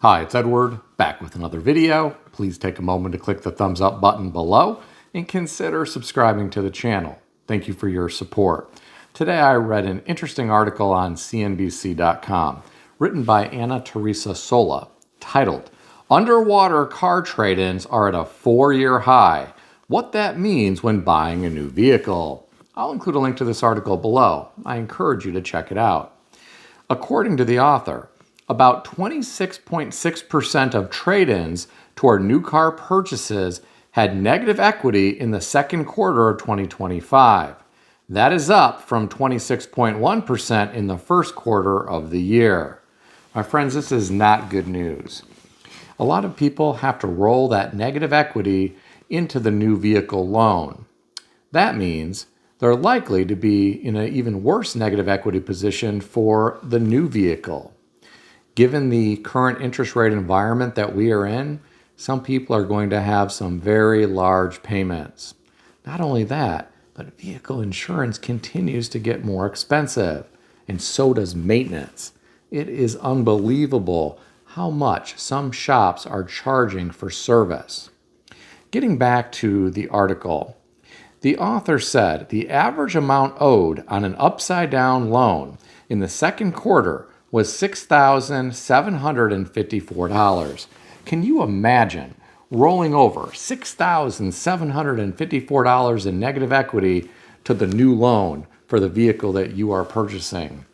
Hi, it's Edward, back with another video. Please take a moment to click the thumbs up button below and consider subscribing to the channel. Thank you for your support. Today I read an interesting article on CNBC.com written by Anna Teresa Sola titled, "Underwater Car Trade-ins Are at a 4-Year High. What that means when buying a new vehicle." I'll include a link to this article below. I encourage you to check it out. According to the author, about 26.6% of trade-ins toward new car purchases had negative equity in the second quarter of 2025. That is up from 26.1% in the first quarter of the year. My friends, this is not good news. A lot of people have to roll that negative equity into the new vehicle loan. That means they're likely to be in an even worse negative equity position for the new vehicle. Given the current interest rate environment that we are in, some people are going to have some very large payments. Not only that, but vehicle insurance continues to get more expensive, and so does maintenance. It is unbelievable how much some shops are charging for service. Getting back to the article, the author said the average amount owed on an upside-down loan in the second quarter was $6,754. Can you imagine rolling over $6,754 in negative equity to the new loan for the vehicle that you are purchasing?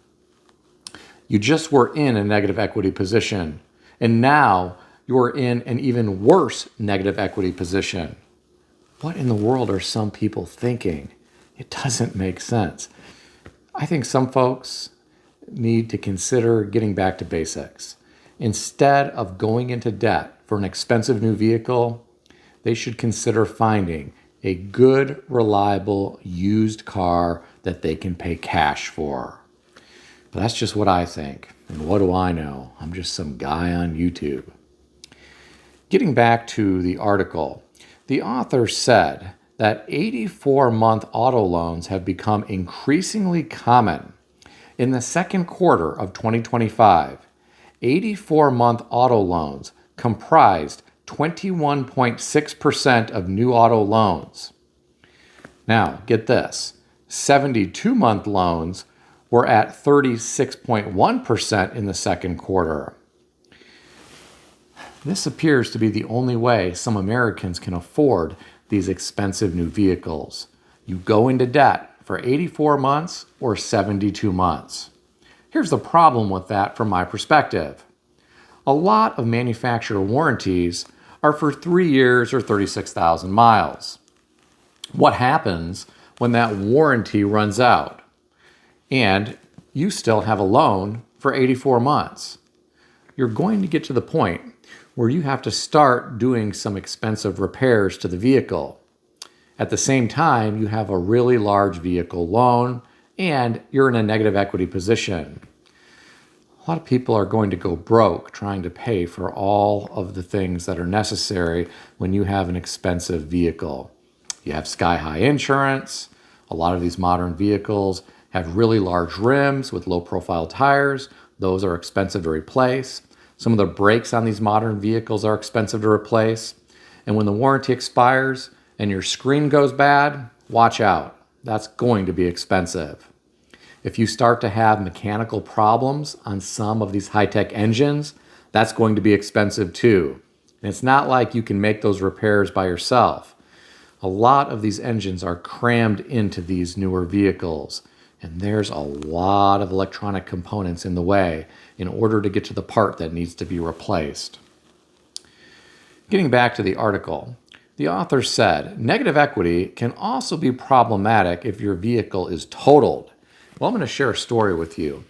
You just were in a negative equity position, and now you're in an even worse negative equity position. What in the world are some people thinking? It doesn't make sense. I think some folks need to consider getting back to basics. Instead of going into debt for an expensive new vehicle, they should consider finding a good, reliable, used car that they can pay cash for. But that's just what I think. And what do I know? I'm just some guy on YouTube. Getting back to the article, the author said that 84-month auto loans have become increasingly common. In the second quarter of 2025, 84-month auto loans comprised 21.6% of new auto loans. Now, get this, 72-month loans were at 36.1% in the second quarter. This appears to be the only way some Americans can afford these expensive new vehicles. You go into debt for 84 months or 72 months. Here's the problem with that from my perspective. A lot of manufacturer warranties are for 3 years or 36,000 miles. What happens when that warranty runs out and you still have a loan for 84 months? You're going to get to the point where you have to start doing some expensive repairs to the vehicle. At the same time, you have a really large vehicle loan and you're in a negative equity position. A lot of people are going to go broke trying to pay for all of the things that are necessary when you have an expensive vehicle. You have sky-high insurance. A lot of these modern vehicles have really large rims with low-profile tires. Those are expensive to replace. Some of the brakes on these modern vehicles are expensive to replace. And when the warranty expires and your screen goes bad, watch out. That's going to be expensive. If you start to have mechanical problems on some of these high-tech engines, that's going to be expensive too. And it's not like you can make those repairs by yourself. A lot of these engines are crammed into these newer vehicles, and there's a lot of electronic components in the way in order to get to the part that needs to be replaced. Getting back to the article, the author said, negative equity can also be problematic if your vehicle is totaled. Well, I'm going to share a story with you.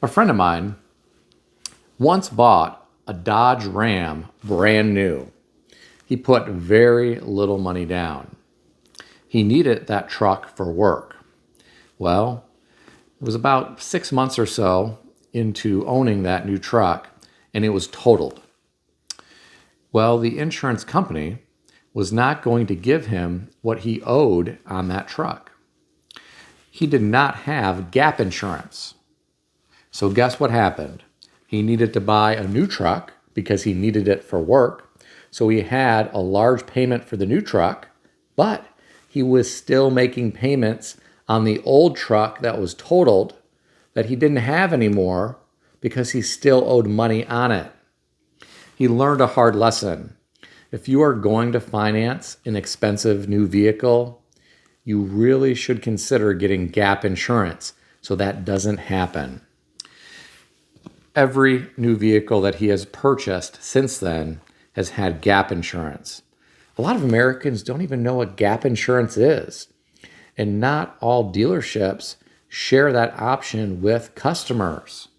A friend of mine once bought a Dodge Ram brand new. He put very little money down. He needed that truck for work. Well, it was about 6 months or so into owning that new truck, and it was totaled. Well, the insurance company was not going to give him what he owed on that truck. He did not have gap insurance. So guess what happened? He needed to buy a new truck because he needed it for work. So he had a large payment for the new truck, but he was still making payments on the old truck that was totaled that he didn't have anymore because he still owed money on it. He learned a hard lesson. If you are going to finance an expensive new vehicle, you really should consider getting gap insurance so that doesn't happen. Every new vehicle that he has purchased since then has had gap insurance. A lot of Americans don't even know what gap insurance is, and not all dealerships share that option with customers.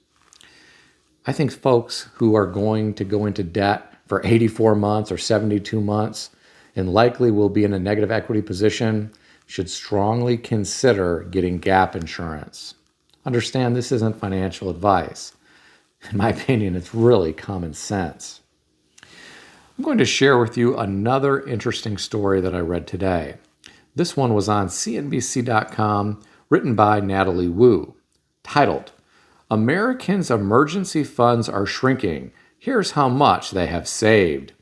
I think folks who are going to go into debt for 84 months or 72 months and likely will be in a negative equity position should strongly consider getting gap insurance. Understand this isn't financial advice. In my opinion, it's really common sense. I'm going to share with you another interesting story that I read today. This one was on CNBC.com, written by Natalie Wu, titled, "Americans' Emergency Funds Are Shrinking. Here's How Much They Have Saved."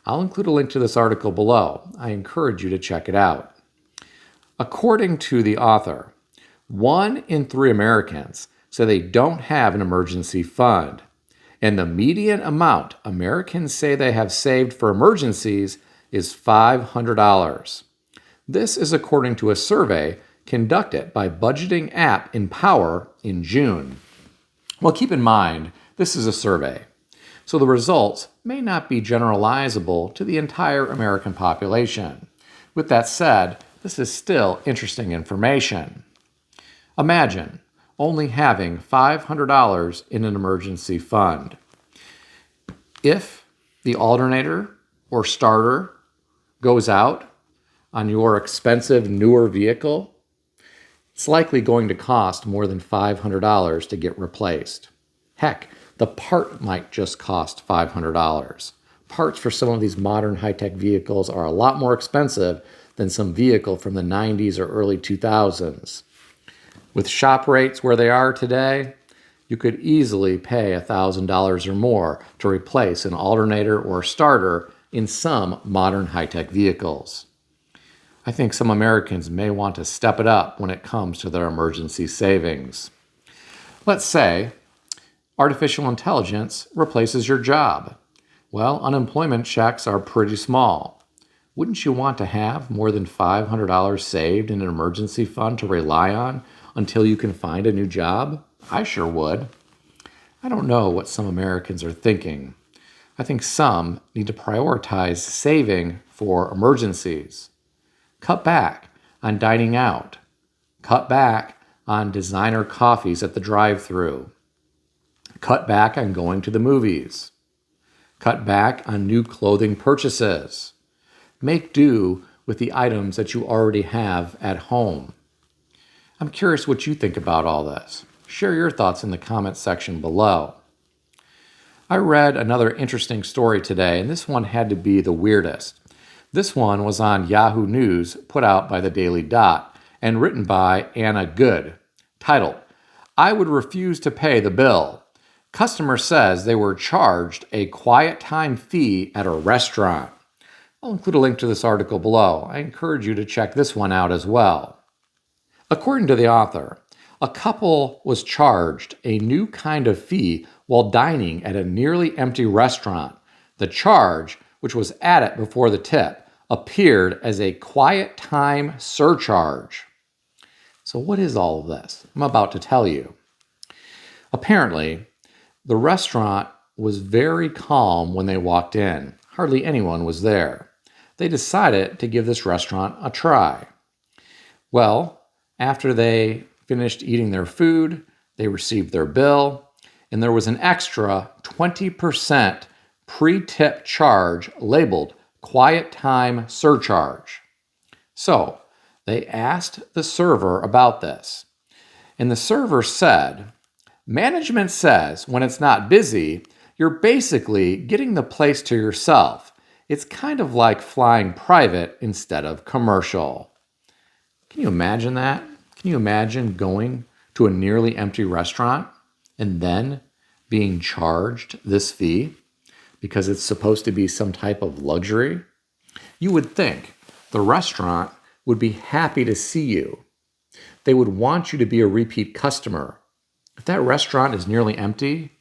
I'll include a link to this article below. I encourage you to check it out. According to the author, 1 in 3 Americans say they don't have an emergency fund, and the median amount Americans say they have saved for emergencies is $500. This is according to a survey conducted by budgeting app Empower in June. Well, keep in mind, this is a survey, so the results may not be generalizable to the entire American population. With that said, this is still interesting information. Imagine only having $500 in an emergency fund. If the alternator or starter goes out on your expensive newer vehicle, it's likely going to cost more than $500 to get replaced. Heck, the part might just cost $500. Parts for some of these modern high-tech vehicles are a lot more expensive than some vehicle from the 90s or early 2000s. With shop rates where they are today, you could easily pay $1,000 or more to replace an alternator or starter in some modern high-tech vehicles. I think some Americans may want to step it up when it comes to their emergency savings. Let's say artificial intelligence replaces your job. Well, unemployment checks are pretty small. Wouldn't you want to have more than $500 saved in an emergency fund to rely on until you can find a new job? I sure would. I don't know what some Americans are thinking. I think some need to prioritize saving for emergencies. Cut back on dining out. Cut back on designer coffees at the drive-thru. Cut back on going to the movies. Cut back on new clothing purchases. Make do with the items that you already have at home. I'm curious what you think about all this. Share your thoughts in the comments section below. I read another interesting story today, and this one had to be the weirdest. This one was on Yahoo News, put out by the Daily Dot, and written by Anna Good, titled, "I would refuse to pay the bill. Customer says they were charged a quiet time fee at a restaurant." I'll include a link to this article below. I encourage you to check this one out as well. According to the author, a couple was charged a new kind of fee while dining at a nearly empty restaurant. The charge, which was added before the tip, appeared as a quiet time surcharge. So what is all of this? I'm about to tell you. Apparently, the restaurant was very calm when they walked in. Hardly anyone was there. They decided to give this restaurant a try. Well, after they finished eating their food, they received their bill, and there was an extra 20% pre-tip charge labeled quiet time surcharge. So they asked the server about this, and the server said, "Management says when it's not busy, you're basically getting the place to yourself. It's kind of like flying private instead of commercial." Can you imagine that? Can you imagine going to a nearly empty restaurant and then being charged this fee? because it's supposed to be some type of luxury? You would think the restaurant would be happy to see you. They would want you to be a repeat customer. If that restaurant is nearly empty,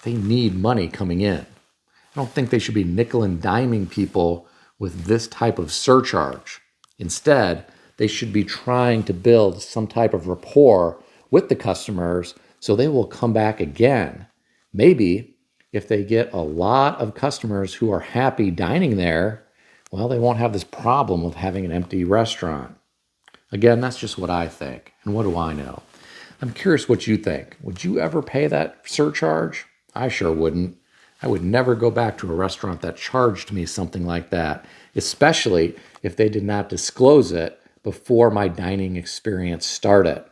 they need money coming in. I don't think they should be nickel and diming people with this type of surcharge. Instead, they should be trying to build some type of rapport with the customers so they will come back again. Maybe if they get a lot of customers who are happy dining there, well, they won't have this problem of having an empty restaurant. Again, that's just what I think. And what do I know? I'm curious what you think. Would you ever pay that surcharge? I sure wouldn't. I would never go back to a restaurant that charged me something like that, especially if they did not disclose it before my dining experience started.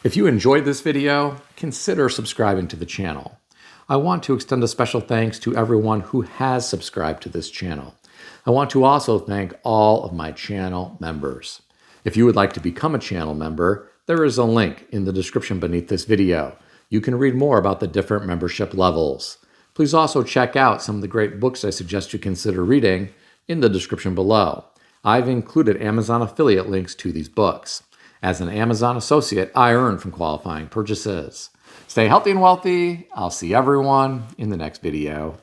If you enjoyed this video, consider subscribing to the channel. I want to extend a special thanks to everyone who has subscribed to this channel. I want to also thank all of my channel members. If you would like to become a channel member, there is a link in the description beneath this video. You can read more about the different membership levels. Please also check out some of the great books I suggest you consider reading in the description below. I've included Amazon affiliate links to these books. As an Amazon associate, I earn from qualifying purchases. Stay healthy and wealthy. I'll see everyone in the next video.